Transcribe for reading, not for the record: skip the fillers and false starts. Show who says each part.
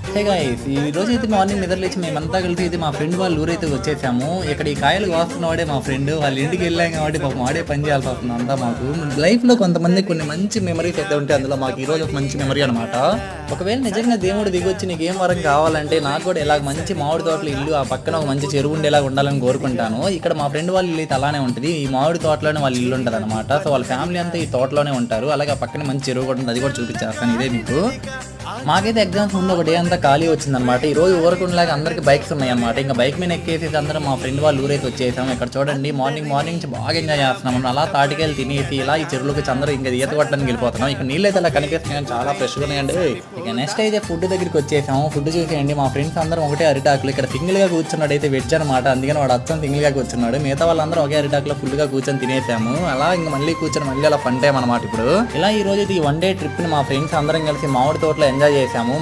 Speaker 1: Hey guys, ఈ రోజు అయితే మార్నింగ్ నిద్రలేచి మేమంతా కలిసి అయితే మా ఫ్రెండ్ వాళ్ళ ఊరైతే వచ్చేసాము. ఇక్కడ ఈ కాయలు వాస్తున్నవాడే మా ఫ్రెండ్. వాళ్ళ ఇంటికి వెళ్ళాం కాబట్టి పాపం వాడే పని చేయాల్సి వస్తుంది అంతా. మాకు లైఫ్ లో కొంతమంది కొన్ని మంచి మెమరీస్ అయితే ఉంటాయి, అందులో మాకు ఈ రోజు ఒక మంచి మెమరీ అనమాట. ఒకవేళ నిజంగా దేవుడు దిగొచ్చి నీకు ఏం వరం కావాలంటే నాకు కూడా ఇలా మంచి మామిడి తోటలు ఇల్లు, ఆ పక్కన ఒక మంచి చెరువు ఉండేలాగా ఉండాలని కోరుకుంటాను. ఇక్కడ మా ఫ్రెండ్ వాళ్ళ ఇల్లు అయితే అలానే ఉంటుంది. ఈ మామిడి తోటలోనే వాళ్ళ ఇల్లు ఉంటుంది అనమాట. సో వాళ్ళ ఫ్యామిలీ అంతా ఈ తోటలోనే ఉంటారు. అలాగే ఆ పక్కన మంచి చెరువు కూడా ఉంటుంది, అది కూడా చూపించేస్తాను ఇదే మీకు. మాకైతే ఎగ్జామ్స్ ముందు ఒక డే అంతా ఖాళీ వచ్చిందనమాట. ఈ రోజు ఊరకుండలాగా అందరికి బైక్స్ ఉన్నాయి అనమాట. ఇంకా బైక్ మీద ఎక్కేసి అందరం మా ఫ్రెండ్ వాళ్ళు ఊరైతే వచ్చేసాం. ఇక్కడ చూడండి మార్నింగ్ నుంచి బాగా ఎంజాయ్ చేస్తున్నాం. అలా తాటికాయలు తినేసి ఇలా ఈ చెరువులోకి అందరూ ఇంకా ఈత కొట్టడానికి వెళ్ళిపోతున్నాం. ఇక్కడ నీళ్ళు అయితే అలా కనిపిస్తున్నాయి, చాలా ఫ్రెష్గా ఉన్నాయండి. ఇక నెక్స్ట్ అయితే ఫుడ్ దగ్గరికి వచ్చేసాము. ఫుడ్ చూసేయండి, మా ఫ్రెండ్స్ అందరం ఒకటే అరిటాకులు. ఇక్కడ సింగిల్ గా కూర్చున్నాడు అయితే వెజ్ అనమాట, అందుకని వాడు అచ్చం సింగిల్ గా కూర్చున్నాడు. మిగతా వాళ్ళందరూ ఒకే అరిటాకులో ఫుల్ గా కూర్చొని తినేసాము. అలా ఇంకా మళ్ళీ కూర్చొని మళ్ళీ అలా ఫన్ టైం అనమాట. ఇప్పుడు ఇలా ఈ రోజు ఈ వన్ డే ట్రిప్ ని మా ఫ్రెండ్స్ అందరం కలిసి మామిడి తోటలో ఎంజాయ్ చేసాము.